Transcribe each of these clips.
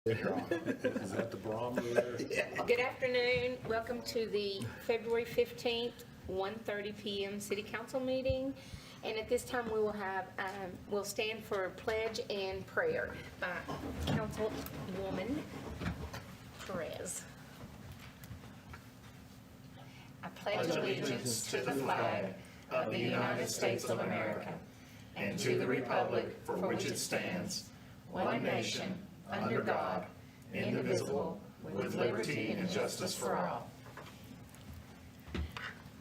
Is that the barometer there? Good afternoon. Welcome to the February 15th, 1:30 p.m. City Council meeting. And at this time, we will have, we'll stand for pledge and prayer by Councilwoman Perez. I pledge allegiance to the flag of the United States of America and to the republic for which it stands, one nation, under God, indivisible, with liberty and justice for all.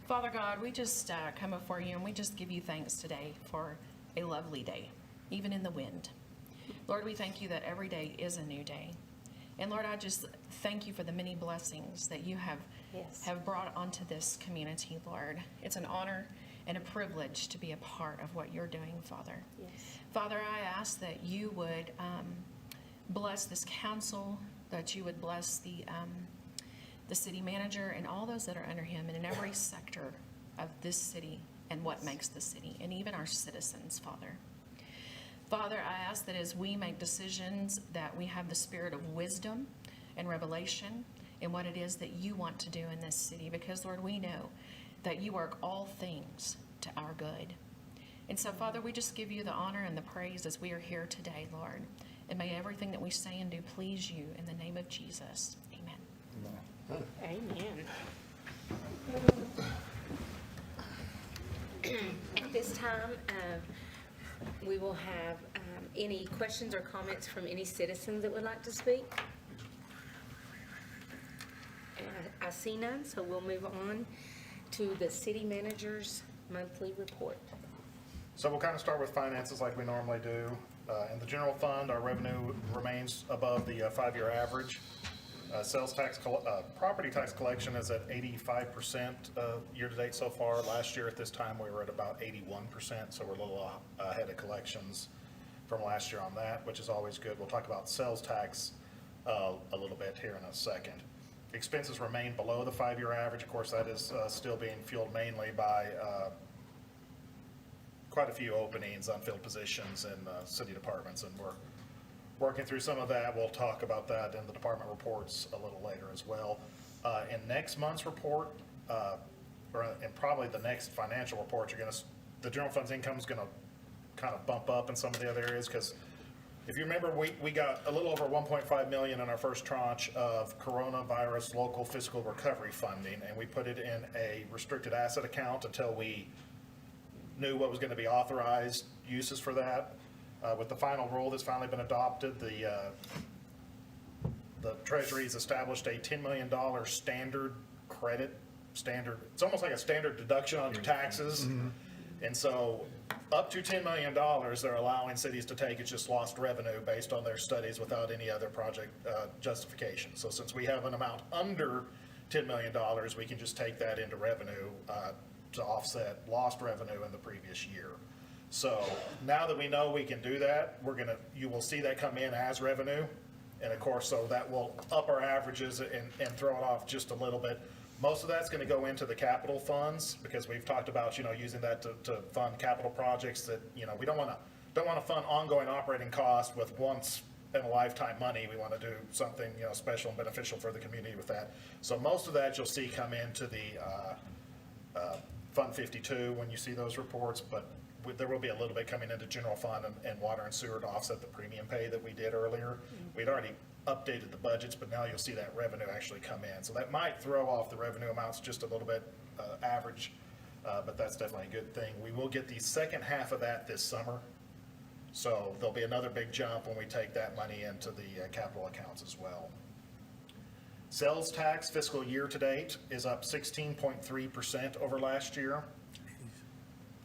Father God, we just come before you and we just give you thanks today for a lovely day, even in the wind. Lord, we thank you that every day is a new day. And Lord, I just thank you for the many blessings that you have brought onto this community, Lord. It's an honor and a privilege to be a part of what you're doing, Father. Yes. Father, I ask that you would bless this council, that you would bless the city manager and all those that are under him and in every sector of this city and what makes the city, and even our citizens, Father. Father, I ask that as we make decisions that we have the spirit of wisdom and revelation in what it is that you want to do in this city, because Lord, we know that you work all things to our good. And so, Father, we just give you the honor and the praise as we are here today, Lord. And may everything that we say and do please you in the name of Jesus. Amen. Amen. At this time, we will have any questions or comments from any citizens that would like to speak. I see none, so we'll move on to the city manager's monthly report. So we'll kind of start with finances like we normally do. In the general fund, our revenue remains above the 5-year average. Property tax collection is at 85% year-to-date so far. Last year at this time, we were at about 81%, so we're a little ahead of collections from last year on that, which is always good. We'll talk about sales tax a little bit here in a second. Expenses remain below the 5-year average. Of course, that is still being fueled mainly by quite a few openings, unfilled positions in city departments, and we're working through some of that. We'll talk about that in the department reports a little later as well. In next month's report, or in probably the next financial report, the general fund's income is going to kind of bump up in some of the other areas, because if you remember, we got a little over 1.5 million in our first tranche of coronavirus local fiscal recovery funding, and we put it in a restricted asset account until we knew what was going to be authorized uses for that. With the final rule that's finally been adopted, the Treasury's established a $10 million standard credit, it's almost like a standard deduction on your taxes. Mm-hmm. And so up to $10 million, they're allowing cities to take. It's just lost revenue based on their studies without any other project justification. So since we have an amount under $10 million, we can just take that into revenue to offset lost revenue in the previous year. So now that we know we can do that, you will see that come in as revenue. And of course, so that will up our averages and throw it off just a little bit. Most of that's going to go into the capital funds, because we've talked about, using that to fund capital projects that, we don't want to fund ongoing operating costs with once in a lifetime money. We want to do something, special and beneficial for the community with that. So most of that you'll see come into the Fund 52 when you see those reports, but there will be a little bit coming into general fund and water and sewer to offset the premium pay that we did earlier. Mm-hmm. We'd already updated the budgets, but now you'll see that revenue actually come in. So that might throw off the revenue amounts just a little bit average, but that's definitely a good thing. We will get the second half of that this summer. So there'll be another big jump when we take that money into the capital accounts as well. Sales tax fiscal year to date is up 16.3% over last year.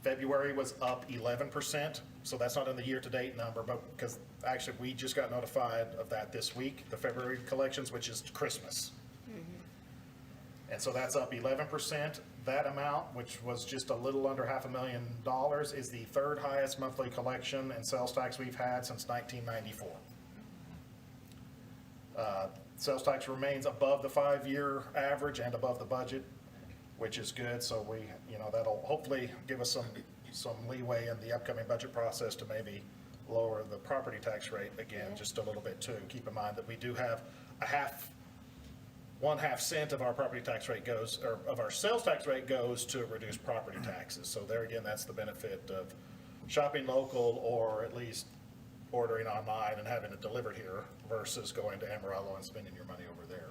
February was up 11%, so that's not in the year-to-date number, but because actually we just got notified of that this week, the February collections, which is Christmas. Mm-hmm. And so that's up 11%. That amount, which was just a little under $500,000, is the third highest monthly collection and sales tax we've had since 1994. Sales tax remains above the 5-year average and above the budget, which is good. So that'll hopefully give us some leeway in the upcoming budget process to maybe lower the property tax rate again, just a little bit too. Keep in mind that we do have one half cent of our property tax rate goes, or of our sales tax rate goes to reduce property taxes. So there again, that's the benefit of shopping local, or at least ordering online and having it delivered here versus going to Amarillo and spending your money over there.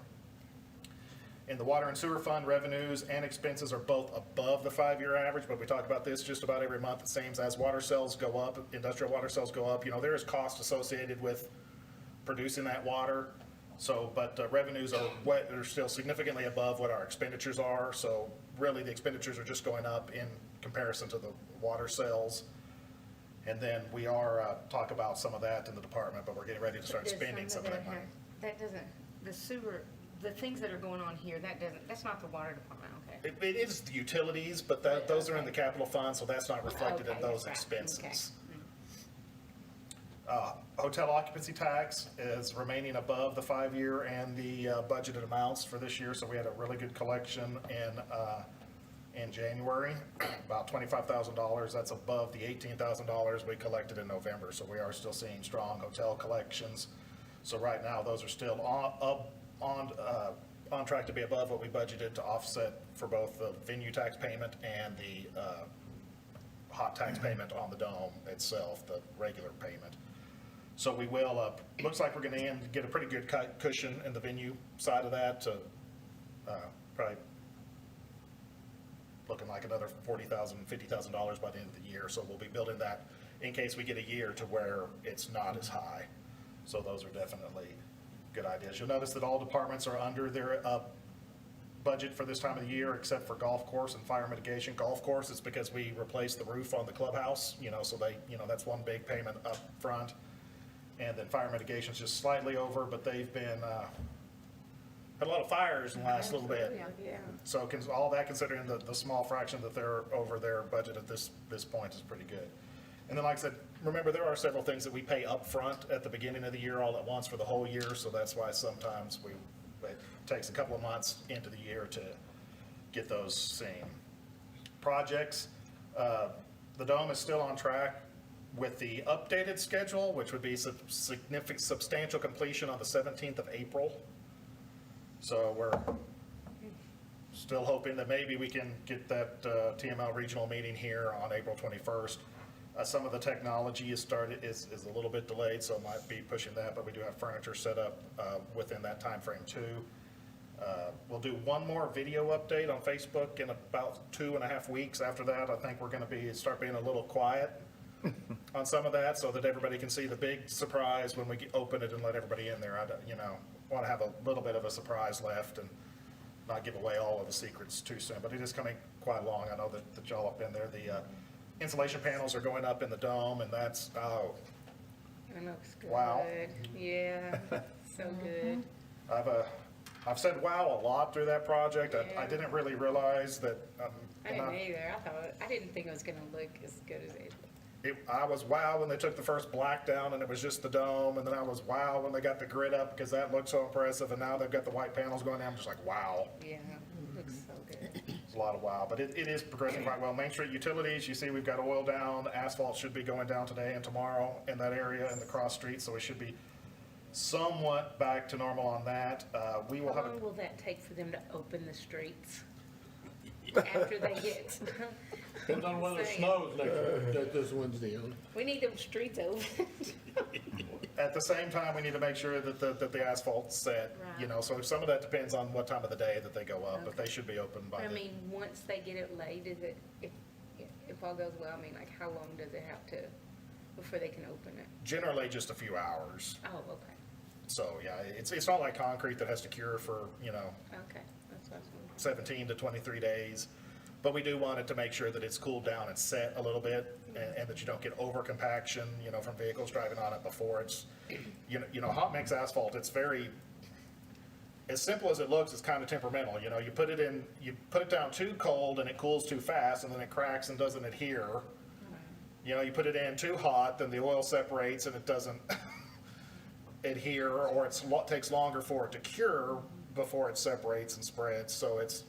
In the water and sewer fund, revenues and expenses are both above the 5-year average, but we talk about this just about every month. It seems as water sales go up, industrial water sales go up, there is cost associated with producing that water. So, but revenues are still significantly above what our expenditures are. So really, the expenditures are just going up in comparison to the water sales. And then we are, talk about some of that in the department, but we're getting ready to start Does spending some of that money. That doesn't, the sewer, the things that are going on here, that's not the water department, okay? It is the utilities, but those are in the capital fund, so that's not reflected in Okay, those right, expenses. Hotel occupancy tax is remaining above the 5-year and the budgeted amounts for this year, so we had a really good collection in January, about $25,000. That's above the $18,000 we collected in November, so we are still seeing strong hotel collections. So right now, those are still on track to be above what we budgeted to offset for both the venue tax payment and the hot tax payment on the dome itself, the regular payment. So we will, looks like we're going to get a pretty good cushion in the venue side of that, to probably looking like another $40,000, $50,000 by the end of the year. So we'll be building that in case we get a year to where it's not as high. So those are definitely good ideas. You'll notice that all departments are under their budget for this time of the year, except for golf course and fire mitigation. Golf course is because we replaced the roof on the clubhouse, so they, that's one big payment up front. And then fire mitigation is just slightly over, but they've been, had a lot of fires in the last little bit. Yeah. So all that, considering the small fraction that they're over their budget at this point, is pretty good. And then, like I said, remember, there are several things that we pay up front at the beginning of the year all at once for the whole year, so that's why sometimes it takes a couple of months into the year to get those seen. Projects, the dome is still on track with the updated schedule, which would be substantial completion on the 17th of April. So we're still hoping that maybe we can get that TML regional meeting here on April 21st. Some of the technology is a little bit delayed, so it might be pushing that, but we do have furniture set up within that time frame too. We'll do one more video update on Facebook in about 2.5 weeks. After that, I think we're going to start being a little quiet on some of that, so that everybody can see the big surprise when we open it and let everybody in there. I want to have a little bit of a surprise left and not give away all of the secrets too soon, but it is coming quite along. I know that y'all have been there. The insulation panels are going up in the dome, and that's, It looks good. Wow. Yeah, so good. I've said wow a lot through that project. I didn't really realize that. I didn't either. I didn't think it was gonna look as good as it. I was wow when they took the first black down and it was just the dome, and then I was wow when they got the grid up because that looked so impressive, and now they've got the white panels going down. I'm just like, wow. Yeah, it looks so good. It's a lot of wow, but it is progressing quite well. Main Street utilities, you see we've got oil down. Asphalt should be going down today and tomorrow in that area in the cross street, so we should be somewhat back to normal on that. We will How have long will that take for them to open the streets after they get? Depends on whether it Saying. snows this Wednesday. We need them streets open. at the same time, we need to make sure that the asphalt's set, Right. so some of that depends on what time of the day that they go up, but Okay. they should be open by I then. mean, once they get it laid, if all goes well, I mean, like, how long does it have to, before they can open it? Generally, just a few hours. Oh, okay, So, yeah, it's not like concrete that has to cure for, okay, that's what I was wondering. 17 to 23 days. But we do want it to make sure that it's cooled down and set a little bit, and that you don't get over compaction, from vehicles driving on it before it's, hot mix asphalt, it's very, as simple as it looks, it's kind of temperamental. You put it down too cold and it cools too fast, and then it cracks and doesn't adhere. You put it in too hot, then the oil separates and it doesn't adhere, or it takes longer for it to cure before it separates and spreads. So it's,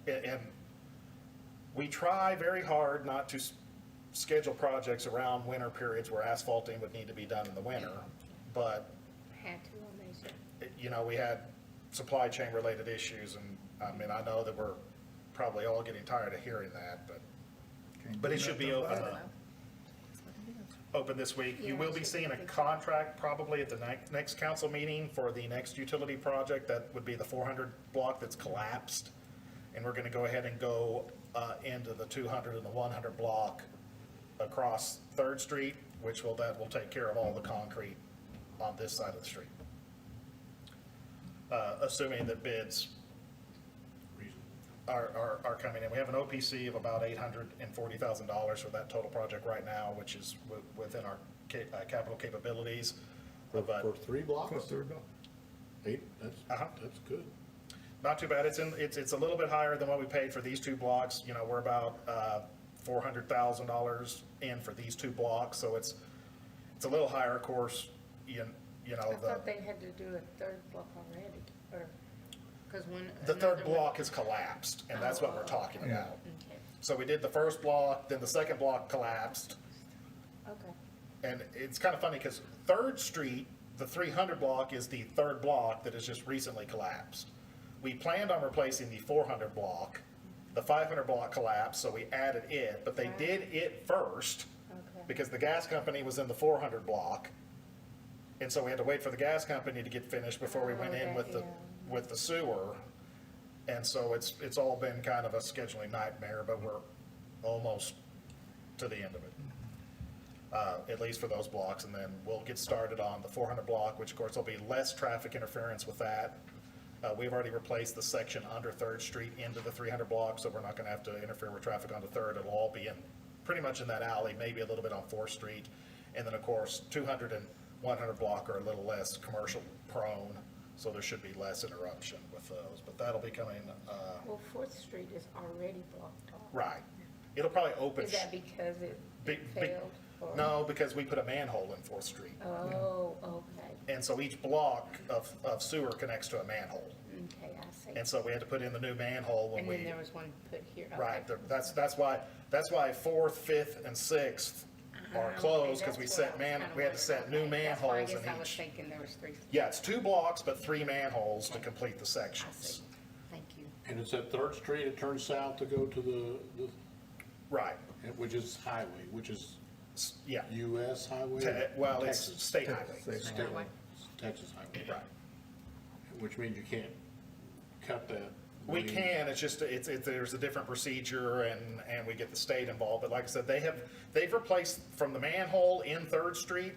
and we try very hard not to schedule projects around winter periods where asphalting would need to be done in the winter. But, Had to on these. you know, we had supply chain related issues, and I mean, I know that we're probably all getting tired of hearing that, but it should be open this week. You will be seeing a contract probably at the next council meeting for the next utility project. That would be the 400 block that's collapsed. And we're gonna go ahead and go into the 200 and the 100 block across Third Street, that will take care of all the concrete on this side of the street. Assuming that bids are coming in. We have an OPC of about $840,000 for that total project right now, which is within our capital capabilities. For But 3 blocks? 8, that's good. not too bad. It's a little bit higher than what we paid for these 2 blocks. You know, we're about $400,000 in for these 2 blocks, so it's a little higher, of course. You know, I thought they had to do a third block already, or, because one. the third another one- block has collapsed, and that's what we're talking about. Okay, So we did the first block, then the second block collapsed. okay. And it's kind of funny because Third Street, the 300 block is the third block that has just recently collapsed. We planned on replacing the 400 block. The 500 block collapsed, so we added it, but they did it first Okay. because the gas company was in the 400 block. And so we had to wait for the gas company to get finished before we went in with with the sewer. And so it's all been kind of a scheduling nightmare, but we're almost to the end of it. At least for those blocks, and then we'll get started on the 400 block, which of course will be less traffic interference with that. We've already replaced the section under Third Street into the 300 block, so we're not gonna have to interfere with traffic onto Third. It'll all be pretty much in that alley, maybe a little bit on Fourth Street. And then, of course, 200 and 100 block are a little less commercial prone, so there should be less interruption with those, but that'll be coming, Well, Fourth Street is already blocked off. right. It'll probably open. Is that because it Big- failed? or- No, because we put a manhole in Fourth Street. Oh, okay, And so each block of sewer connects to a manhole. okay, I see. And so we had to put in the new manhole when And then we, there was one put here. okay. right, that's why Fourth, Fifth, and Sixth are Okay, closed, because that's we what I was kinda we had to set wondering. new Okay, that's why manholes I guess I in was each. thinking there was 3. Yeah, it's 2 blocks, but 3 manholes to complete the I sections. see, thank you. And it's at Third Street, it turns south to go to the Right, which is highway, which is yeah. US highway? Well, it's Texas. state highway. State Highway. Texas highway. Right. Which means you can't cut that. We lane. can, it's just, there's a different procedure, and we get the state involved, but like I said, they've replaced from the manhole in Third Street,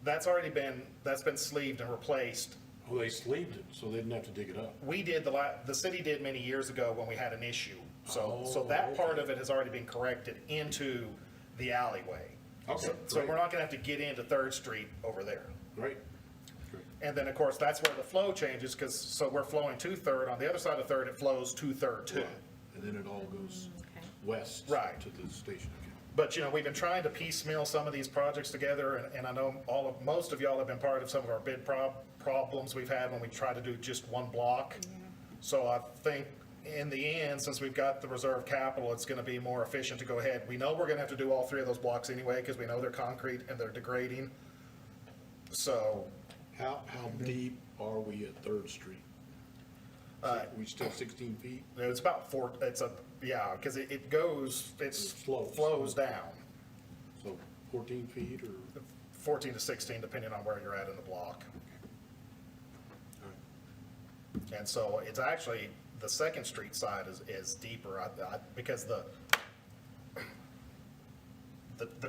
that's been sleeved and replaced. Oh, they sleeved it, so they didn't have to dig it up. We did, the city did many years ago when we had an issue, so Oh, that part okay. of it has already been corrected into the alleyway. Okay, So great. we're not gonna have to get into Third Street over there. Great. Great. And then, of course, that's where the flow changes, so we're flowing to Third, on the other side of Third, it flows to Third too. Right. And then it all goes Okay. west. Right. To the station. But, you know, we've been trying to piecemeal some of these projects together, and I know most of y'all have been part of some of our bid problems we've had when we try to do just one block. So I think in the end, since we've got the reserve capital, it's gonna be more efficient to go ahead. We know we're gonna have to do all 3 of those blocks anyway, because we know they're concrete and they're degrading. So, How deep are we at Third Street? We still 16 feet? it's about 4, because it goes, It flows. flows down. So 14 feet or? 14 to 16, depending on where you're at in the block. All right. And so it's actually, the Second Street side is deeper, because the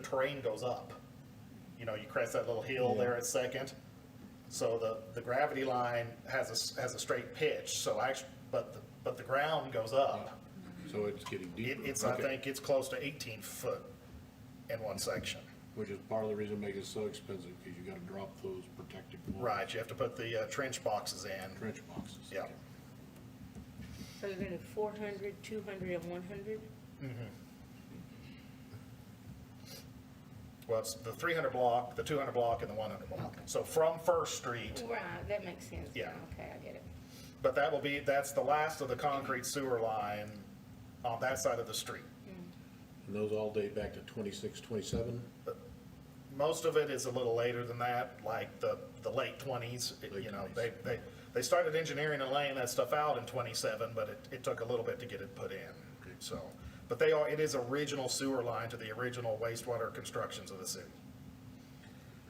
terrain goes up. You know, you crest that little hill there at Second, so the gravity line has a straight pitch, so actually, but the ground goes up. So it's getting deeper? I Okay. think it's close to 18 foot in one section. Which is part of the reason it makes it so expensive, because you gotta drop those protective walls. Right, you have to put the trench boxes in. Trench boxes. Yeah. Okay. So you're gonna do 400, 200, and 100? Well, it's the 300 block, the 200 block, and the 100 block. So from First Street, Right, that makes sense. Yeah. Okay, I get it. but that's the last of the concrete sewer line on that side of the street. And those all date back to 26, 27? Most of it is a little later than that, like the late 20s. Late You know, 20s. they started engineering and laying that stuff out in 27, but it took a little bit to get it put in. Okay. So, but it is original sewer line to the original wastewater constructions of the city.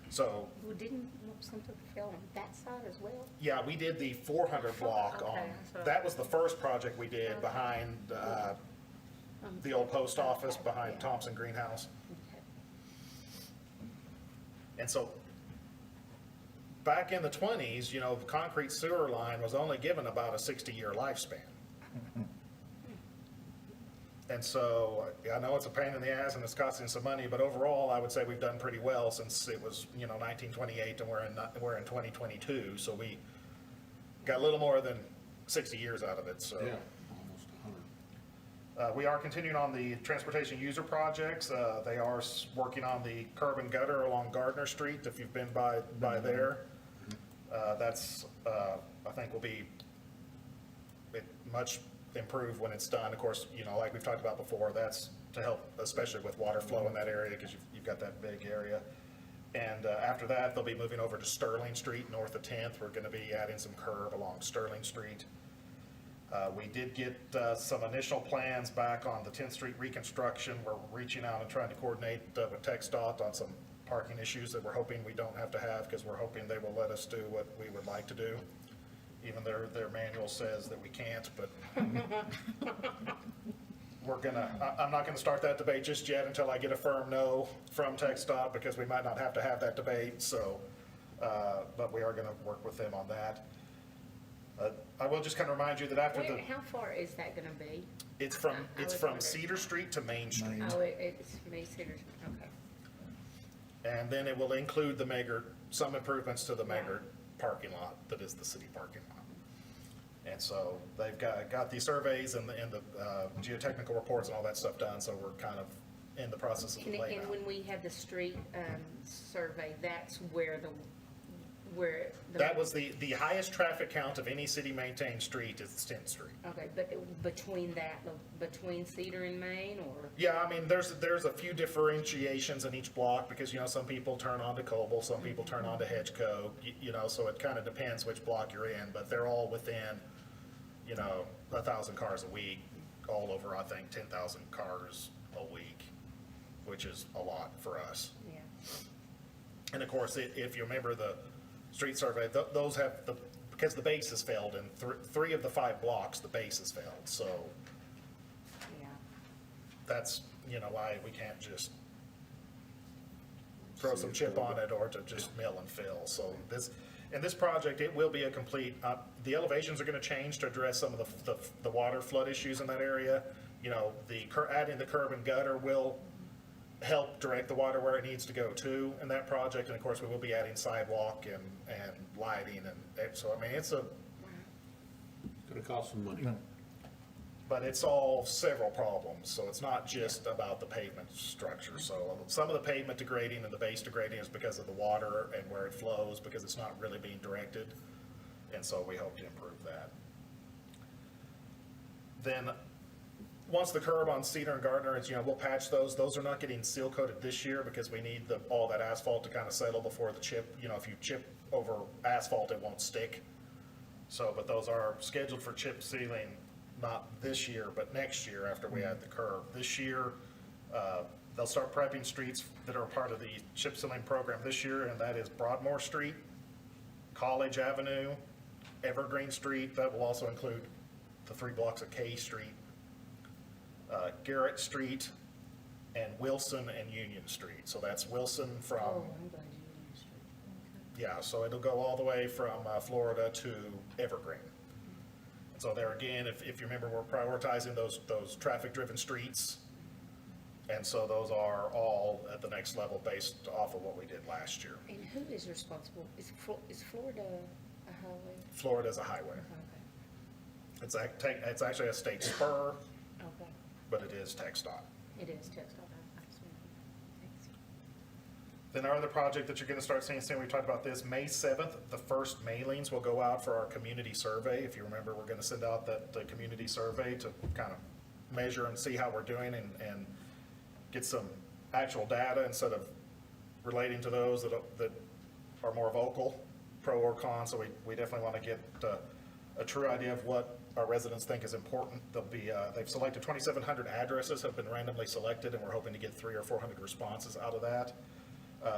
So, Well, didn't something fail on that side as well? yeah, we did the 400 block Okay, on, that's what I- that was the first project we did behind the old post office, behind Yeah. Thompson Greenhouse. Okay. And so, back in the 20s, you know, the concrete sewer line was only given about a 60-year lifespan. And so, I know it's a pain in the ass and it's costing some money, but overall, I would say we've done pretty well since it was, 1928 and we're in 2022. So we got a little more than 60 years out of it, so. Yeah, almost 100. We are continuing on the transportation user projects. They are working on the curb and gutter along Gardner Street, if you've been by there. That's, I think will be much improved when it's done. Of course, like we've talked about before, that's to help, especially with water flow in that area, because you've got that big area. And after that, they'll be moving over to Sterling Street, north of 10th. We're gonna be adding some curb along Sterling Street. We did get some initial plans back on the 10th Street reconstruction. We're reaching out and trying to coordinate with TxDOT on some parking issues that we're hoping we don't have to have, because we're hoping they will let us do what we would like to do. Even their manual says that we can't, but I'm not gonna start that debate just yet until I get a firm no from TxDOT, because we might not have to have that debate, so, but we are gonna work with them on that. I will just kind of remind you that after How far is that gonna be? it's I from was wondering. Cedar Street to Main Street. Oh, it's May Cedars, okay. And then it will include some improvements to the Megert parking lot that is the city parking lot. And so they've got the surveys and the geotechnical reports and all that stuff done, so we're kind of in the process of laying And out. when we had the street survey, that's where the. That was the highest traffic count of any city-maintained street is 10th Street. Okay, but between Cedar and Main, or? Yeah, I mean, there's a few differentiations in each block, because, some people turn onto Coble, some people turn onto Hedgecoe, so it kind of depends which block you're in, but they're all within, 1,000 cars a week, all over, I think, 10,000 cars a week, which is a lot for us. Yeah. And of course, if you remember the street survey, those have because the base has failed in three of the 5 blocks, the base has failed, so Yeah. that's, why we can't just throw some chip on it or to just mill and fill. So this project, it will be a complete, the elevations are gonna change to address some of the water flood issues in that area. Adding the curb and gutter will help direct the water where it needs to go to in that project. And of course, we will be adding sidewalk and lighting, and so, I mean, It's gonna cost some money. but it's all several problems, so it's not just about the pavement structure. So some of the pavement degrading and the base degrading is because of the water and where it flows, because it's not really being directed, and so we hope to improve that. Then, once the curb on Cedar and Gardner, we'll patch those. Those are not getting seal coated this year, because we need all that asphalt to kind of settle before the chip. If you chip over asphalt, it won't stick. So, but those are scheduled for chip sealing, not this year, but next year after we add the curb. This year, they'll start prepping streets that are part of the chip sealing program this year, and that is Broadmoor Street, College Avenue, Evergreen Street. That will also include the 3 blocks of K Street, Garrett Street, and Wilson and Union Street. So that's Wilson from, Oh, I'm glad you used it. yeah, so it'll go all the way from Florida to Evergreen. And so there again, if you remember, we're prioritizing those traffic-driven streets. And so those are all at the next level based off of what we did last year. And who is responsible? Is Florida a highway? Florida's a highway. Okay. It's actually a state spur, Okay. but it is TxDOT. It is text, okay. Thanks. Then our other project that you're gonna start seeing soon, we talked about this, May 7th, the first mailings will go out for our community survey. If you remember, we're gonna send out the community survey to kind of measure and see how we're doing and get some actual data instead of relating to those that are more vocal, pro or con. So we definitely want to get a true idea of what our residents think is important. They've selected 2,700 addresses have been randomly selected, and we're hoping to get 300 or 400 responses out of that.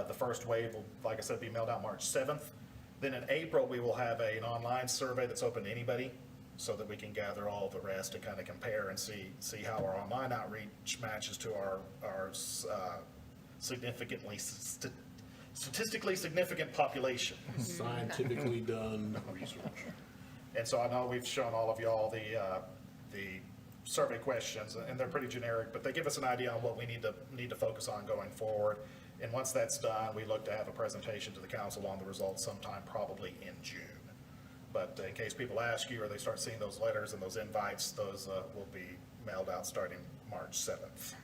The first wave will, like I said, be mailed out March 7th. Then in April, we will have an online survey that's open to anybody so that we can gather all the rest and kind of compare and see how our online outreach matches to our statistically significant population. Scientifically done research. And so I know we've shown all of y'all the survey questions, and they're pretty generic, but they give us an idea on what we need to focus on going forward. And once that's done, we look to have a presentation to the council on the results sometime probably in June. But in case people ask you or they start seeing those letters and those invites, those will be mailed out starting March 7th.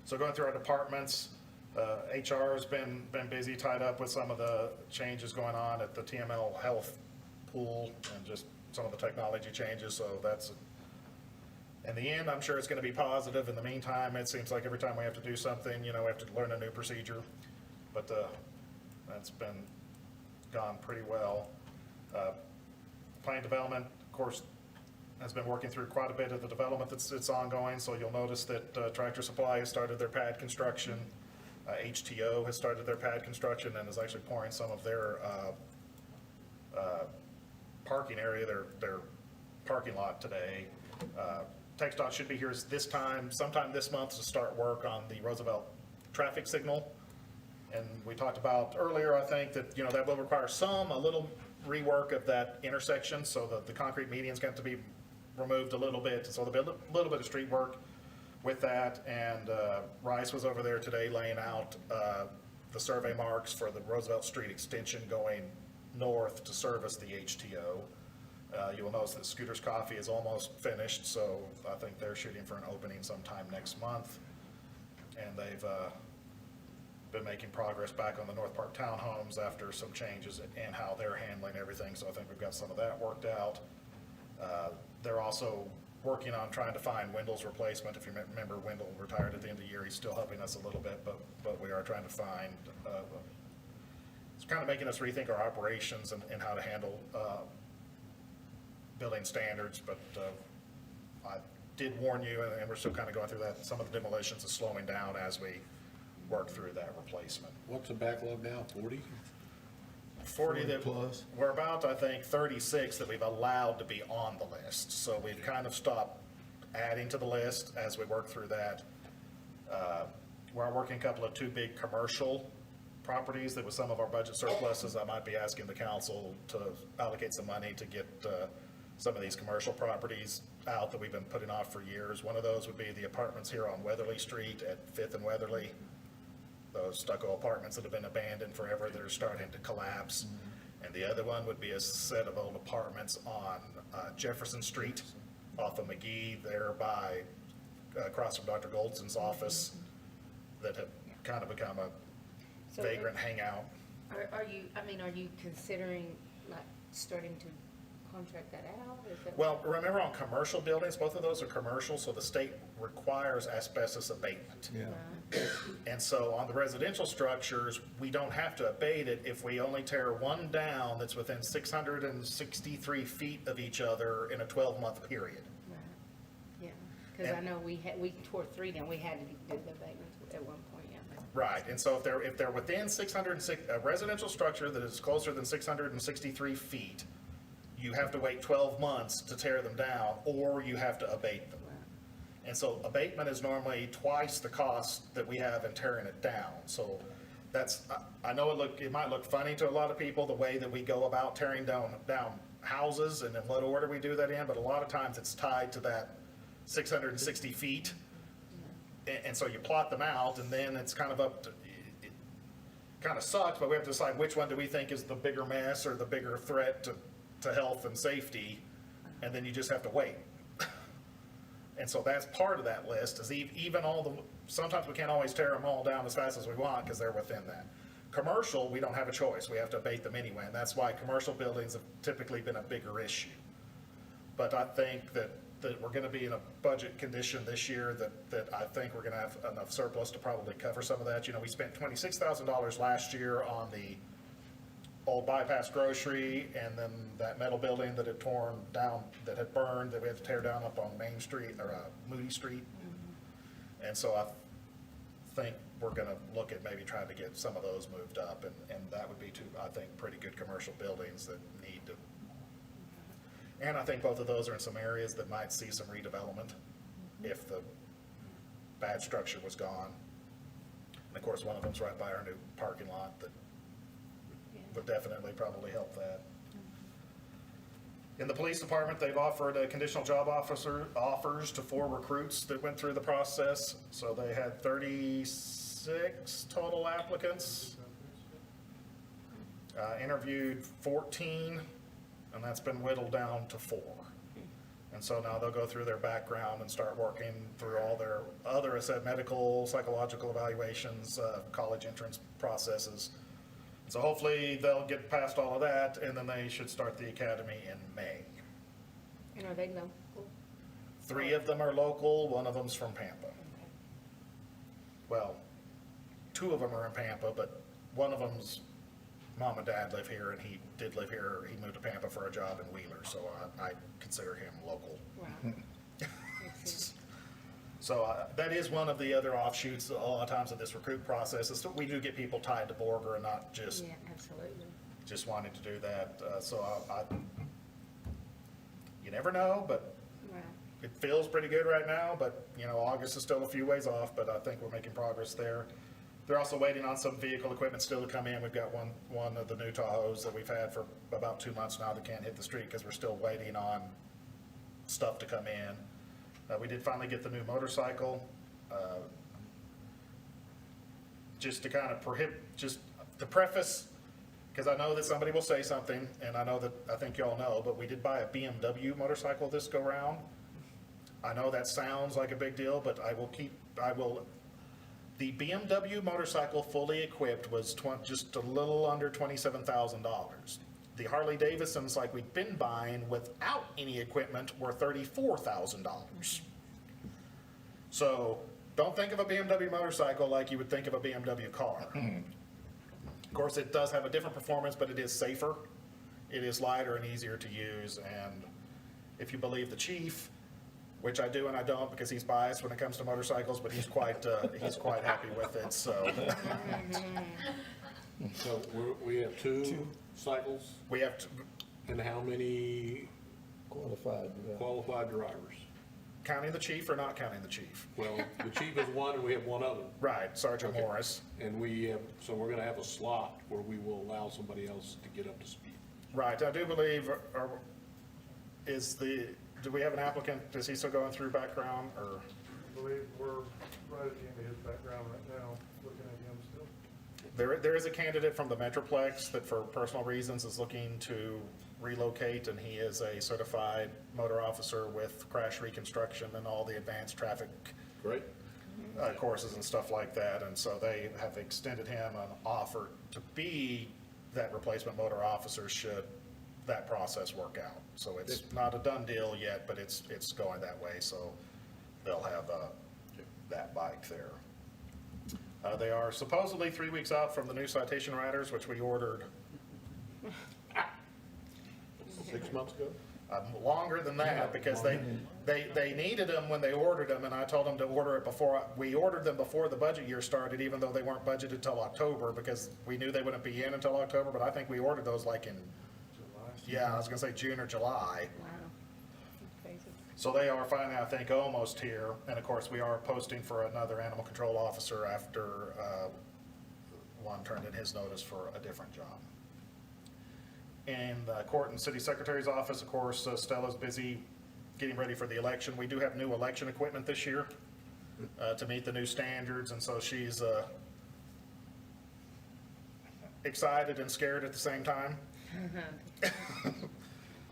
So going through our departments, HR has been busy, tied up with some of the changes going on at the TML Health pool and just some of the technology changes. So that's, in the end, I'm sure it's going to be positive. In the meantime, it seems like every time we have to do something, we have to learn a new procedure. But that's been gone pretty well. Plan development, of course, has been working through quite a bit of the development that's ongoing. So you'll notice that Tractor Supply has started their pad construction. HTO has started their pad construction and is actually pouring some of their parking area, their parking lot today. TxDOT should be here sometime this month to start work on the Roosevelt traffic signal. And we talked about earlier, I think, that that will require a little rework of that intersection, so that the concrete median's got to be removed a little bit. So there'll be a little bit of street work with that. And Rice was over there today laying out the survey marks for the Roosevelt Street extension going north to service the HTO. You will notice that Scooter's Coffee is almost finished, so I think they're shooting for an opening sometime next month. And they've been making progress back on the North Park townhomes after some changes in how they're handling everything, so I think we've got some of that worked out. They're also working on trying to find Wendell's replacement. If you remember, Wendell retired at the end of the year. He's still helping us a little bit, but we are trying to find, it's kind of making us rethink our operations and how to handle building standards, but I did warn you, and we're still kind of going through that. Some of the demolitions is slowing down as we work through that replacement. What's the backlog now, 40? 40 that plus. we're about, I think, 36 that we've allowed to be on the list. So we've kind of stopped adding to the list as we work through that. We're working a couple of 2 big commercial properties that with some of our budget surpluses, I might be asking the council to allocate some money to get some of these commercial properties out that we've been putting off for years. One of those would be the apartments here on Weatherly Street at 5th and Weatherly. Those stucco apartments that have been abandoned forever that are starting to collapse. And the other one would be a set of old apartments on Jefferson Street off of McGee, there by across from Dr. Goldson's office, that have kind of become a So vagrant hangout. Are you considering like starting to contract that out? Is that- Well, remember on commercial buildings, both of those are commercial, so the state requires asbestos abatement. Yeah. And so on the residential structures, we don't have to abate it if we only tear one down that's within 663 feet of each other in a 12-month period. Right. Yeah, because I know we tore 3 down, we had to do the abatements at one point, yeah. Right, and so if they're within 606, a residential structure that is closer than 663 feet, you have to wait 12 months to tear them down, or you have to abate them. And so abatement is normally twice the cost that we have in tearing it down. So that's, I know it might look funny to a lot of people, the way that we go about tearing down houses and in what order we do that in, but a lot of times it's tied to that 660 feet. And so you plot them out, and then it's kind of up to, it kind of sucks, but we have to decide which one do we think is the bigger mess or the bigger threat to health and safety, and then you just have to wait. And so that's part of that list, is even sometimes we can't always tear them all down as fast as we want because they're within that. Commercial, we don't have a choice. We have to abate them anyway, and that's why commercial buildings have typically been a bigger issue. But I think that that we're gonna be in a budget condition this year that I think we're gonna have enough surplus to probably cover some of that. You know, we spent $26,000 last year on the old bypass grocery, and then that metal building that had torn down, that had burned, that we had to tear down up on Main Street, or Moody Street. And so I think we're gonna look at maybe trying to get some of those moved up, and that would be two, I think, pretty good commercial buildings that need to. And I think both of those are in some areas that might see some redevelopment if the bad structure was gone. And of course, one of them's right by our new parking lot that would definitely probably help that. In the police department, they've offered conditional job offers to 4 recruits that went through the process. So they had 36 total applicants. Interviewed 14, and that's been whittled down to 4. And so now they'll go through their background and start working through all their other, medical, psychological evaluations, college entrance processes. So hopefully they'll get past all of that, and then they should start the academy in May. And are they local? 3 of them are local, 1 of them's from Pampa. Well, 2 of them are in Pampa, but 1 of them's mom and dad live here, and he did live here. He moved to Pampa for a job in Wheeler, so I consider him local. Wow. Makes So that is one of the other offshoots a lot of times of this recruit process, is that we do get people tied to Borger and not just Yeah, absolutely. just wanting to do that. So you never know, but Wow. it feels pretty good right now, but, you know, August is still a few ways off, but I think we're making progress there. They're also waiting on some vehicle equipment still to come in. We've got one of the new Tahoes that we've had for about 2 months now that can't hit the street because we're still waiting on stuff to come in. We did finally get the new motorcycle. Just to kind of just to preface, because I know that somebody will say something, and I know that, I think y'all know, but we did buy a BMW motorcycle this go round. I know that sounds like a big deal, but the BMW motorcycle fully equipped was just a little under $27,000. The Harley Davidsons, like we've been buying without any equipment, were $34,000. So don't think of a BMW motorcycle like you would think of a BMW car. Of course, it does have a different performance, but it is safer. It is lighter and easier to use. And if you believe the chief, which I do and I don't because he's biased when it comes to motorcycles, but he's quite happy with it. So So we have 2 cycles, we have to, and how many qualified drivers? counting the chief or not counting the chief? Well, the chief is 1, and we have 1 other. Right, Sergeant Okay. Morris. And so we're gonna have a slot where we will allow somebody else to get up to speed. Right, I do believe, do we have an applicant, is he still going through background, or? I believe we're right at the end of his background right now, looking at him still. There is a candidate from the Metroplex that for personal reasons is looking to relocate, and he is a certified motor officer with crash reconstruction and all the advanced traffic Great. courses and stuff like that. And so they have extended him an offer to be that replacement motor officer should that process work out. So it's not a done deal yet, but it's going that way. So they'll have that bike there. They are supposedly 3 weeks out from the new citation riders, which we ordered 6 months ago? longer than that, because they needed them when they ordered them, and I told them to order it before, we ordered them before the budget year started, even though they weren't budgeted till October, because we knew they wouldn't be in until October, but I think we ordered those like in, I was gonna say June or July. Wow. Crazy. So they are finally, I think, almost here, and of course, we are posting for another animal control officer after one turned in his notice for a different job. In the court and city secretary's office, of course, Stella's busy getting ready for the election. We do have new election equipment this year to meet the new standards, and so she's excited and scared at the same time.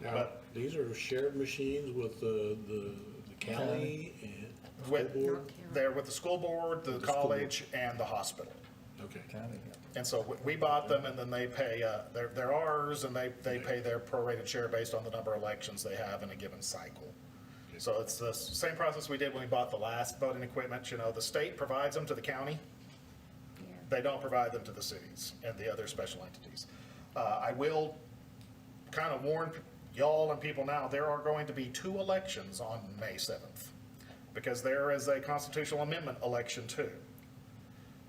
Now, these are shared machines with the county and With, school board? they're with the school board, the college, and the hospital. Okay. And so we bought them, and then they pay, they're ours, and they pay their prorated share based on the number of elections they have in a given cycle. So it's the same process we did when we bought the last voting equipment. You know, the state provides them to the county. Yeah. They don't provide them to the cities and the other special entities. I will kind of warn y'all and people now, there are going to be 2 elections on May 7th, because there is a constitutional amendment election too.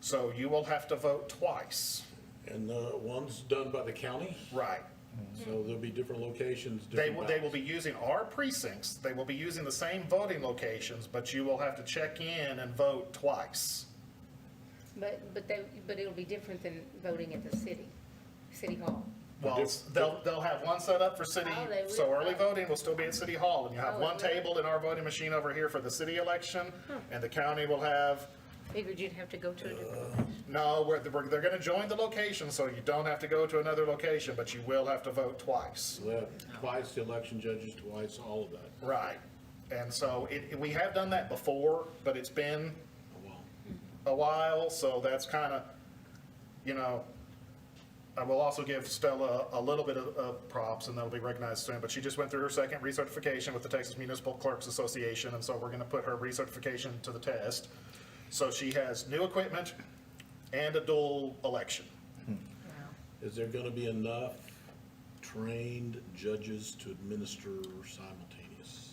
So you will have to vote twice. And the one's done by the county, Right. so there'll be different locations, They different will ballots. be using our precincts, they will be using the same voting locations, but you will have to check in and vote twice. But it'll be different than voting at the city hall. Well, they'll have one set up for city, Oh, they will? so early Oh. voting will still be at City Hall, and you have Oh, one they will? table in our voting machine over here for the city election, and the county will have, Figured you'd have to go to a different. no, they're gonna join the location, so you don't have to go to another location, but you will have to vote twice. So that twice, the election judges twice, all of that. Right, and so we have done that before, but it's been Oh, wow. a while, so that's kind of, you know, I will also give Stella a little bit of props, and that'll be recognized soon, but she just went through her second recertification with the Texas Municipal Clerks Association, and so we're gonna put her recertification to the test. So she has new equipment and a dual election. Is there gonna be enough trained judges to administer simultaneous?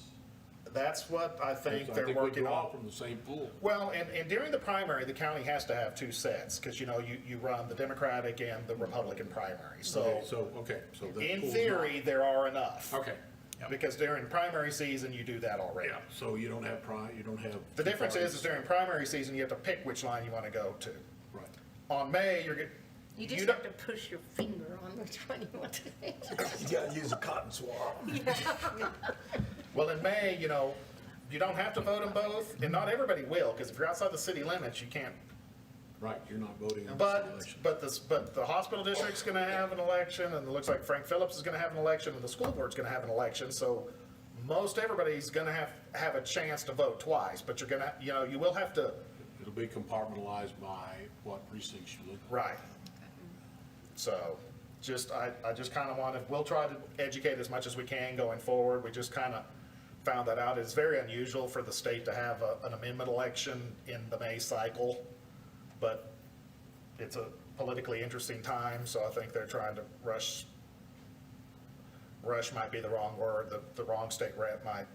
That's what I think they're we working draw on. from the same pool. Well, and during the primary, the county has to have 2 sets, because, you know, you run the Democratic and the Republican primary, so Okay, so that in pool's theory, there are enough. not- Okay. Yep. Because during primary season, you do that already. Yeah, so you don't have you don't have. The two difference parties. is during primary season, you have to pick which line you want to go to. Right. On May, you're get. You just don't- have to push your finger on which one you want to take. You gotta use a cotton swab. Well, in May, you know, you don't have to vote them both, and not everybody will, because if you're outside the city limits, you can't. Right, you're not voting on this But, election. but the hospital district's gonna have an election, and it looks like Frank Phillips is gonna have an election, and the school board's gonna have an election, so most everybody's gonna have a chance to vote twice, but you're gonna, you know, you will have to, It'll be compartmentalized by what precincts you live in. right. So, I just kind of wanted, we'll try to educate as much as we can going forward. We just kind of found that out. It's very unusual for the state to have an amendment election in the May cycle, but it's a politically interesting time, so I think they're trying to rush might be the wrong word, the wrong state rep might,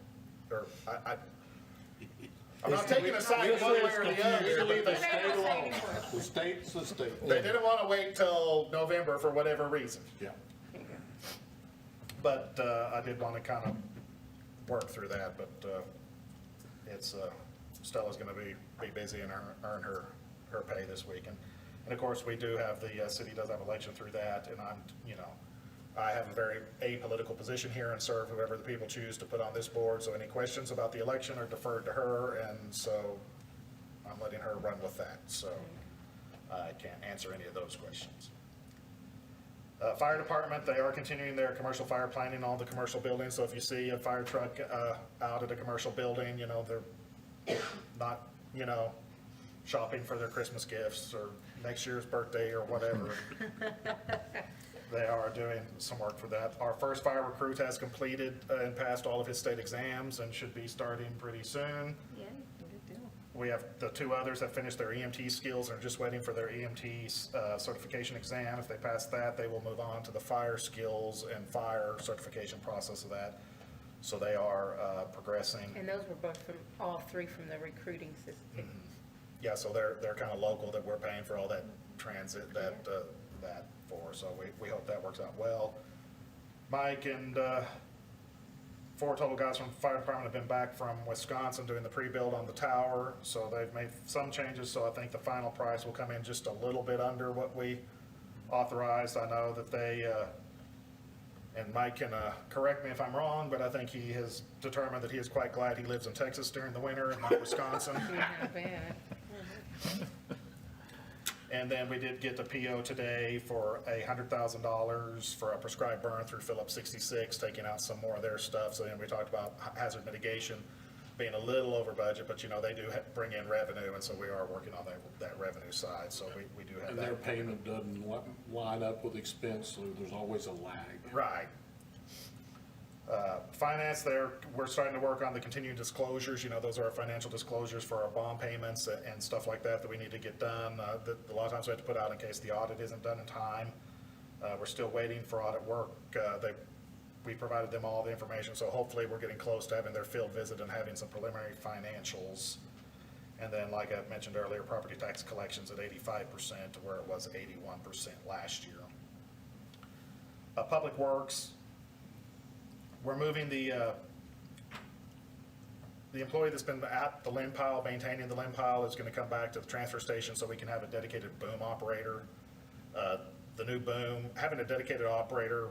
or I'm not taking a side one way or the other, Leave the but state Never say alone. anymore. The state's the state. they didn't want to wait till November for whatever reason. Yeah. But I did want to kind of work through that, but it's, Stella's going to be busy and earn her pay this week. And of course, we do have, the city does have election through that, and I'm, you know, I have a very apolitical position here and serve whoever the people choose to put on this board, so any questions about the election are deferred to her, and so I'm letting her run with that, so I can't answer any of those questions. Fire department, they are continuing their commercial fire planning in all the commercial buildings, so if you see a fire truck out at a commercial building, you know, they're not, you know, shopping for their Christmas gifts or next year's birthday or whatever. They are doing some work for that. Our first fire recruit has completed and passed all of his state exams and should be starting pretty soon. Yeah, good deal. We have the 2 others that finished their EMT skills and are just waiting for their EMT certification exam. If they pass that, they will move on to the fire skills and fire certification process of that. So they are progressing. And those were both all 3 from the recruiting system. Yeah, so they're kind of local, that we're paying for all that transit that for. So we hope that works out well. Mike and 4 total guys from the fire department have been back from Wisconsin doing the pre-build on the tower. So they've made some changes, so I think the final price will come in just a little bit under what we authorized. I know that they, and Mike can correct me if I'm wrong, but I think he has determined that he is quite glad he lives in Texas during the winter and not Wisconsin. Not bad. And then we did get the PO today for $100,000 for a prescribed burn through Phillips 66, taking out some more of their stuff. So then we talked about hazard mitigation being a little over budget, but you know, they do bring in revenue, and so we are working on that revenue side. So we do have And that. their payment doesn't line up with expense, so there's always a lag. Right. Finance, we're starting to work on the continuing disclosures. Those are our financial disclosures for our bond payments and stuff like that we need to get done. A lot of times we have to put out in case the audit isn't done in time. We're still waiting for audit work. We provided them all the information, so hopefully we're getting close to having their field visit and having some preliminary financials. And then, like I mentioned earlier, property tax collections at 85% where it was 81% last year. Public Works, we're moving the employee that's been at the limb pile, maintaining the limb pile, is going to come back to the transfer station so we can have a dedicated boom operator. The new boom, having a dedicated operator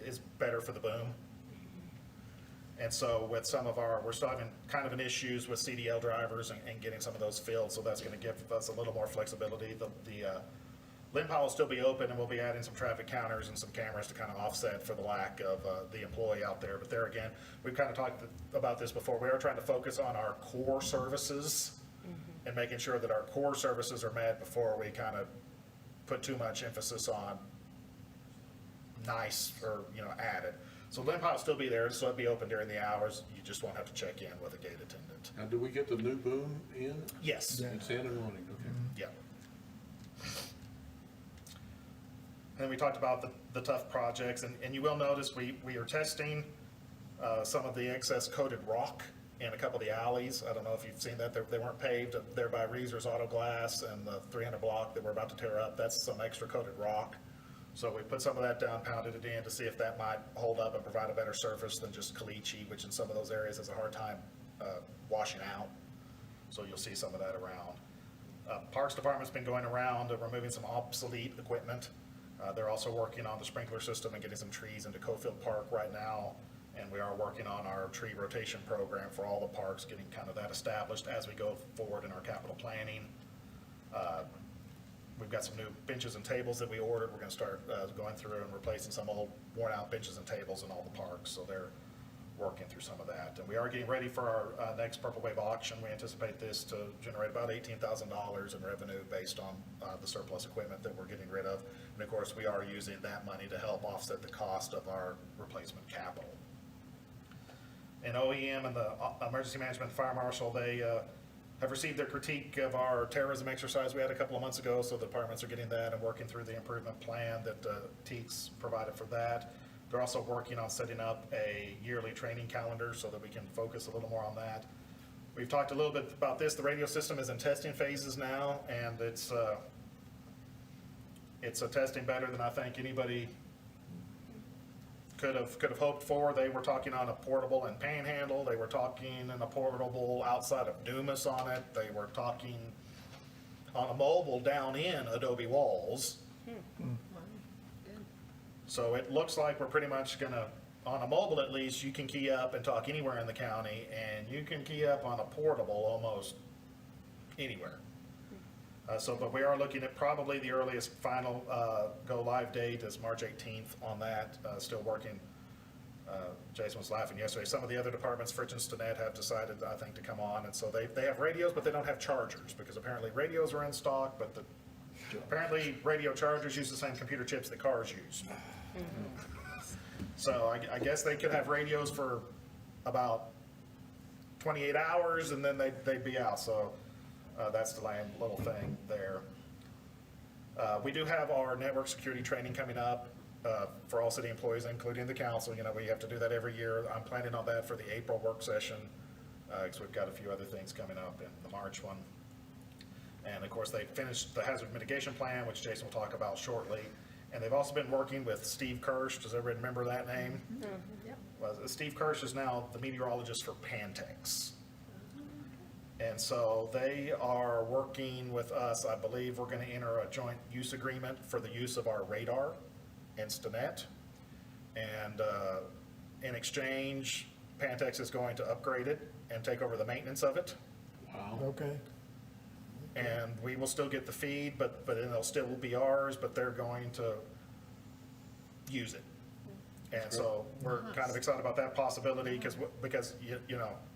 is better for the boom. And so with some of we're still having kind of an issues with CDL drivers and getting some of those filled, so that's going to give us a little more flexibility. The limb pile will still be open, and we'll be adding some traffic counters and some cameras to kind of offset for the lack of the employee out there. But there again, we've kind of talked about this before. We are trying to focus on our core services and making sure that our core services are met before we kind of put too much emphasis on nice or added. So limb pile will still be there, so it'll be open during the hours. You just won't have to check in with a gate attendant. Now, do we get the new boom in? Yes. It's in and running, okay. Yeah. And then we talked about the tough projects, and you will notice we are testing some of the excess coated rock in a couple of the alleys. I don't know if you've seen that. They weren't paved there by Reeser's Auto Glass and the 300 block that we're about to tear up. That's some extra coated rock. So we put some of that down, pounded it in to see if that might hold up and provide a better surface than just caliche, which in some of those areas has a hard time washing out. So you'll see some of that around. Parks Department's been going around removing some obsolete equipment. They're also working on the sprinkler system and getting some trees into Cofield Park right now. And we are working on our tree rotation program for all the parks, getting kind of that established as we go forward in our capital planning. We've got some new benches and tables that we ordered. We're going to start going through and replacing some old worn out benches and tables in all the parks. So they're working through some of that. And we are getting ready for our next Purple Wave auction. We anticipate this to generate about $18,000 in revenue based on the surplus equipment that we're getting rid of. And of course, we are using that money to help offset the cost of our replacement capital. And OEM and the Emergency Management and Fire Marshal, they have received their critique of our terrorism exercise we had a couple of months ago, so the departments are getting that and working through the improvement plan that TEEC's provided for that. They're also working on setting up a yearly training calendar so that we can focus a little more on that. We've talked a little bit about this. The radio system is in testing phases now, and it's a testing better than I think anybody could have hoped for. They were talking on a portable in Panhandle. They were talking on a portable outside of Dumas on it. They were talking on a mobile down in Adobe Walls. So it looks like we're pretty much gonna, on a mobile at least, you can key up and talk anywhere in the county, and you can key up on a portable almost anywhere. But we are looking at probably the earliest final go live date is March 18th on that. Still working. Jason was laughing yesterday. Some of the other departments, Fritch and Stinnett, have decided, I think, to come on, and so they have radios, but they don't have chargers because apparently radios are in stock, but apparently radio chargers use the same computer chips that cars use. So I guess they could have radios for about 28 hours and then they'd be out. So that's the little thing there. We do have our network security training coming up for all city employees, including the council. We have to do that every year. I'm planning on that for the April work session because we've got a few other things coming up in the March one. And of course, they finished the hazard mitigation plan, which Jason will talk about shortly. And they've also been working with Steve Kirsch. Does everybody remember that name? Yep. Well, Steve Kirsch is now the meteorologist for Pantex. And so they are working with us. I believe we're going to enter a joint use agreement for the use of our radar in Stinnett. And in exchange, Pantex is going to upgrade it and take over the maintenance of it. Wow. Okay. And we will still get the feed, but then it'll still be ours, but they're going to use it. And so we're kind of excited about that possibility because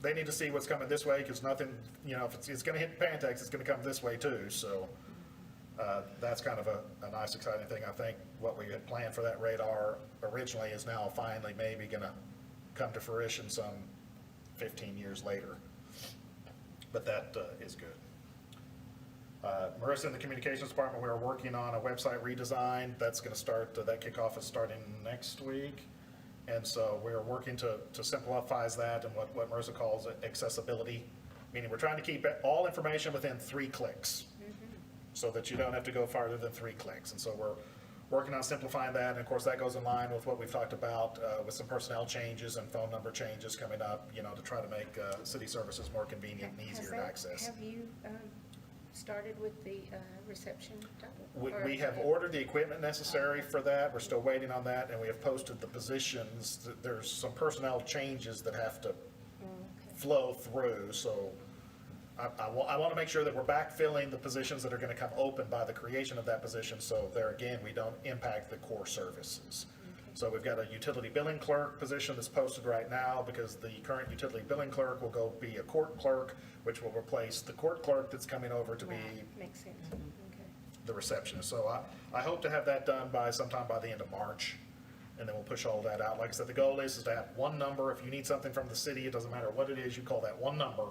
they need to see what's coming this way because nothing, if it's going to hit Pantex, it's going to come this way too. So That's kind of a nice, exciting thing. I think what we had planned for that radar originally is now finally maybe going to come to fruition some 15 years later. But that is good. Marissa in the communications department, we are working on a website redesign. That's going to start, that kickoff is starting next week. And so we're working to simplify that and what Marissa calls accessibility, meaning we're trying to keep all information within 3 clicks so that you don't have to go farther than 3 clicks. And so we're working on simplifying that. And of course, that goes in line with what we've talked about with some personnel changes and phone number changes coming up, to try to make city services more convenient and easier to access. Have you started with the reception? We have ordered the equipment necessary for that. We're still waiting on that, and we have posted the positions. There's some personnel changes that have to flow through, so I want to make sure that we're backfilling the positions that are going to come open by the creation of that position, so there again, we don't impact the core services. So we've got a utility billing clerk position that's posted right now because the current utility billing clerk will go be a court clerk, which will replace the court clerk that's coming over to be Makes sense. Okay. the receptionist. So I hope to have that done by sometime by the end of March, and then we'll push all that out. Like I said, the goal is to have one number. If you need something from the city, it doesn't matter what it is, you call that one number,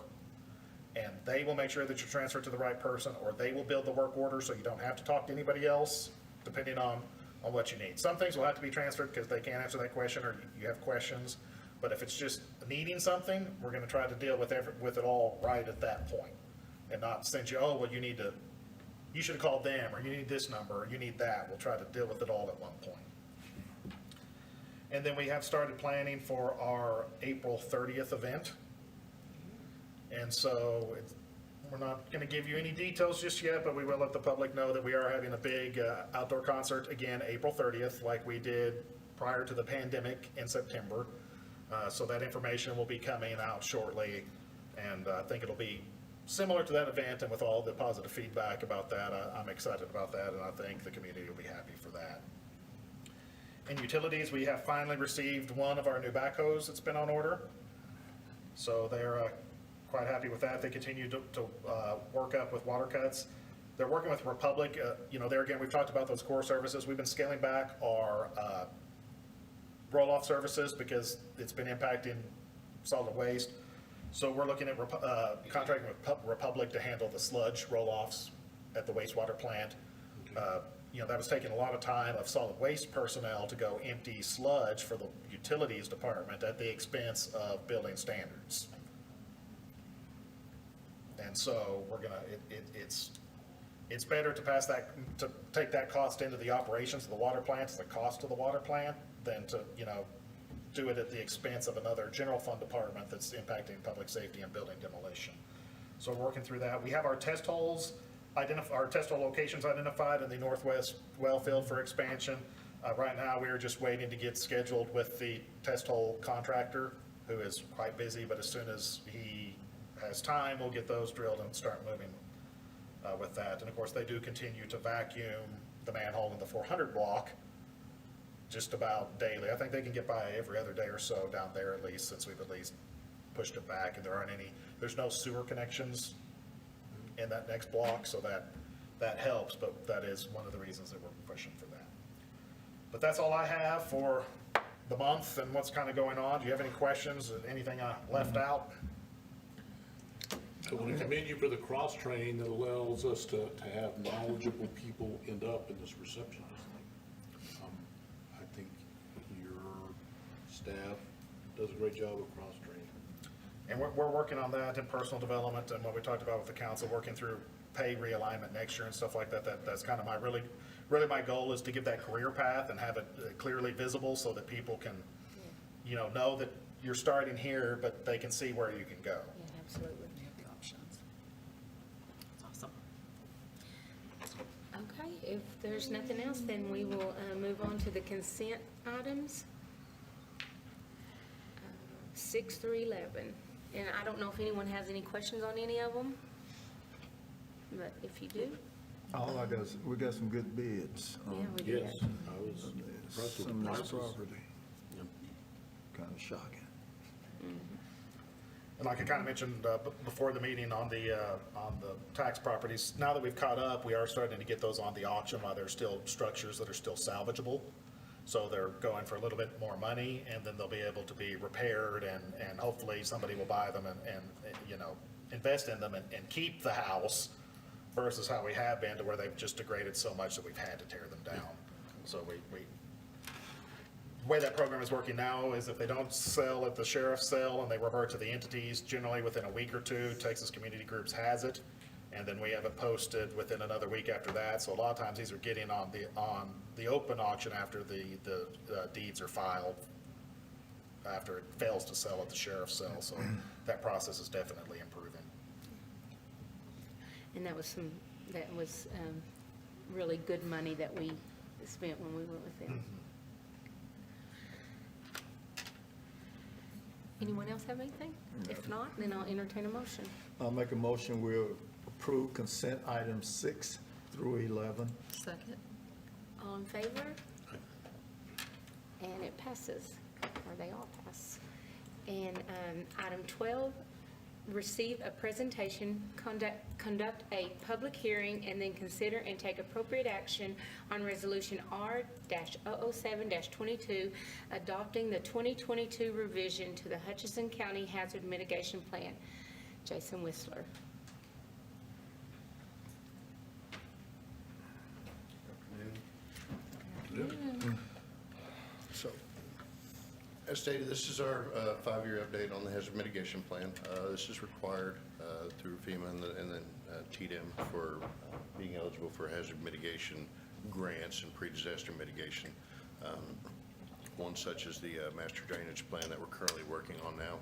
and they will make sure that you're transferred to the right person, or they will build the work order so you don't have to talk to anybody else, depending on what you need. Some things will have to be transferred because they can't answer that question or you have questions. But if it's just needing something, we're going to try to deal with it all right at that point, and not send you, oh, well, you should have called them, or you need this number, or you need that. We'll try to deal with it all at one point. And then we have started planning for our April 30th event. And so we're not going to give you any details just yet, but we will let the public know that we are having a big outdoor concert again, April 30th, like we did prior to the pandemic in September. So that information will be coming out shortly, and I think it'll be similar to that event, and with all the positive feedback about that, I'm excited about that, and I think the community will be happy for that. In utilities, we have finally received one of our new backhoes that's been on order. So they're quite happy with that. They continue to work up with water cuts. They're working with Republic. There again, we've talked about those core services. We've been scaling back our roll-off services because it's been impacting solid waste. So we're looking at contracting with Republic to handle the sludge roll-offs at the wastewater plant. That was taking a lot of time of solid waste personnel to go empty sludge for the utilities department at the expense of building standards. And so we're gonna, it's better to take that cost into the operations of the water plant as the cost of the water plant than to, do it at the expense of another general fund department that's impacting public safety and building demolition. So we're working through that. We have our test holes, our test hole locations identified in the northwest well field for expansion. Right now, we are just waiting to get scheduled with the test hole contractor, who is quite busy, but as soon as he has time, we'll get those drilled and start moving with that. And of course, they do continue to vacuum the manhole in the 400 block just about daily. I think they can get by every other day or so down there, at least, since we've at least pushed it back, and there's no sewer connections in that next block, so that helps, but that is one of the reasons that we're pushing for that. But that's all I have for the month and what's kind of going on. Do you have any questions, anything I left out? I want to commend you for the cross-training that allows us to have knowledgeable people end up in this receptionist thing. I think your staff does a great job of cross-training. And we're working on that in personal development and what we talked about with the council, working through pay realignment next year and stuff like that. That's kind of my really my goal is to give that career path and have it clearly visible so that people can, know that you're starting here, but they can see where you can go. Yeah, absolutely. You have the options. That's awesome. Okay, if there's nothing else, then we will move on to the consent items. 6 through 11. And I don't know if anyone has any questions on any of them, but if you do, All I got is, we got some good bids. yeah, we did. Yes, I was impressed with Some the nice prices. property. Yep. Kind of shocking. And like I kind of mentioned before the meeting on the tax properties, now that we've caught up, we are starting to get those on the auction while there's still structures that are still salvageable. So they're going for a little bit more money, and then they'll be able to be repaired, and hopefully somebody will buy them and you know, invest in them and keep the house versus how we have been to where they've just degraded so much that we've had to tear them down. So the way that program is working now is if they don't sell at the sheriff's sale and they revert to the entities, generally within a week or two, Texas Community Groups has it, and then we have it posted within another week after that. So a lot of times these are getting on the open auction after the deeds are filed, after it fails to sell at the sheriff's sale. So that process is definitely improving. And that was really good money that we spent when we went with them. Anyone else have anything? If not, then I'll entertain a motion. I'll make a motion, we'll approve consent items 6 through 11. Second. All in favor? And it passes, or they all pass. And item 12, receive a presentation, conduct a public hearing, and then consider and take appropriate action on Resolution R-007-22, adopting the 2022 revision to the Hutchinson County Hazard Mitigation Plan. Jason Whistler. So, as stated, this is our 5-year update on the hazard mitigation plan. This is required through FEMA and then TDM for being eligible for hazard mitigation grants and pre-disaster mitigation. One such as the master drainage plan that we're currently working on now.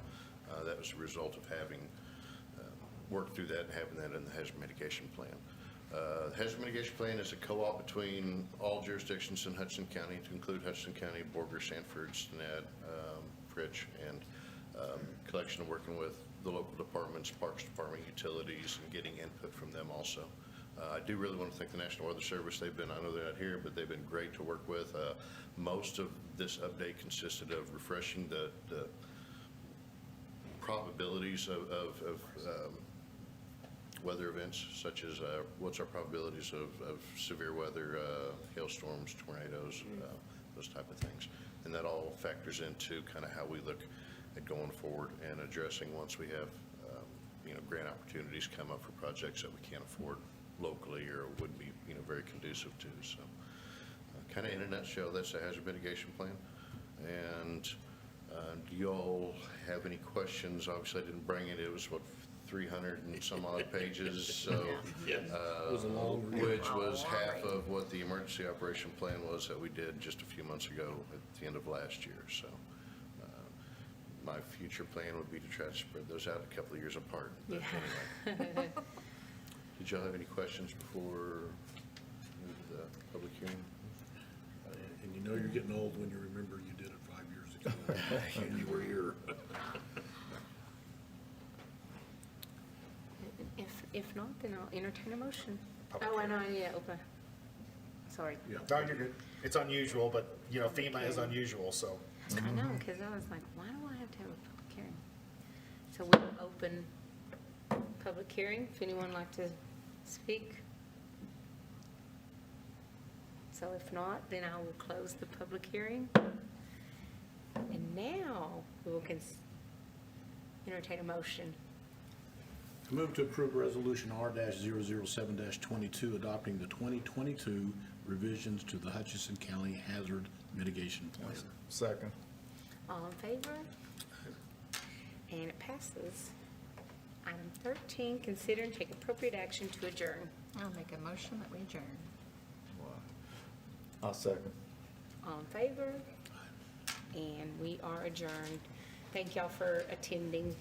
That was a result of having worked through that and having that in the hazard mitigation plan. The hazard mitigation plan is a co-op between all jurisdictions in Hudson County, to include Hudson County, Borger, Sanford, Stinnett, Fritch, and collection of working with the local departments, Parks Department, utilities, and getting input from them also. I do really want to thank the National Weather Service. I know they're not here, but they've been great to work with. Most of this update consisted of refreshing the probabilities of weather events, such as what's our probabilities of severe weather, hailstorms, tornadoes, those type of things. And that all factors into kind of how we look at going forward and addressing once we have, grant opportunities come up for projects that we can't afford locally or would be, very conducive to. So kind of in a nutshell, that's the hazard mitigation plan. And do you all have any questions? Obviously, I didn't bring it. It was, 300 and some odd pages, so, which was half of what the emergency operation plan was that we did just a few months ago at the end of last year. So my future plan would be to try to spread those out a couple of years apart. But anyway. Did y'all have any questions before we move to the public hearing? And you know you're getting old when you remember you did it 5 years ago, and you were here. If not, then I'll entertain a motion. Public Oh, I know, yeah, open. Sorry. Yeah. No, you're good. It's unusual, but, FEMA is unusual, so. I know, because I was like, why do I have to have a public hearing? So we'll open public hearing, if anyone would like to speak. So if not, then I will close the public hearing. And now we will entertain a motion. I move to approve Resolution R-007-22, adopting the 2022 revisions to the Hutchinson County Hazard Mitigation Plan. Second. All in favor? And it passes. Item 13, consider and take appropriate action to adjourn. I'll make a motion that we adjourn. I'll second. All in favor? And we are adjourned. Thank y'all for attending.